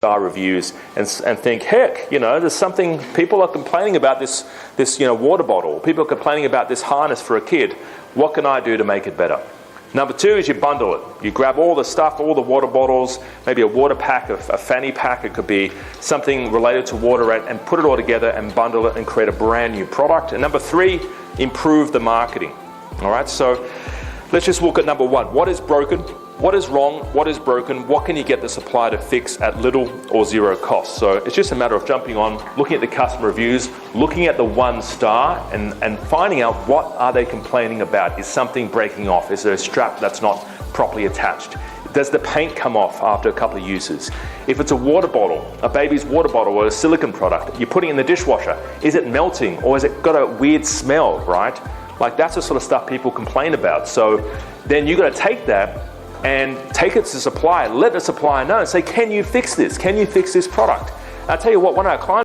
star reviews and think, heck, there's something, people are complaining about this water bottle. People are complaining about this harness for a kid. What can I do to make it better? Number 2 is you bundle it. You grab all the stuff, all the water bottles, maybe a water pack, a fanny pack, it could be something related to water, and put it all together and bundle it and create a brand new product. And number 3, improve the marketing. All right, so let's just look at number 1. What is broken? What is wrong? What is broken? What can you get the supplier to fix at little or zero cost? So it's just a matter of jumping on, looking at the customer reviews, looking at the 1 star and finding out what are they complaining about. Is something breaking off? Is there a strap that's not properly attached? Does the paint come off after a couple of uses? If it's a water bottle, a baby's water bottle or a silicone product, you're putting it in the dishwasher, is it melting or has it got a weird smell, right? Like that's the sort of stuff people complain about. So then you got to take that and take it to the supplier, let the supplier know and say, can you fix this? Can you fix this product? I'll tell you what, one of our clients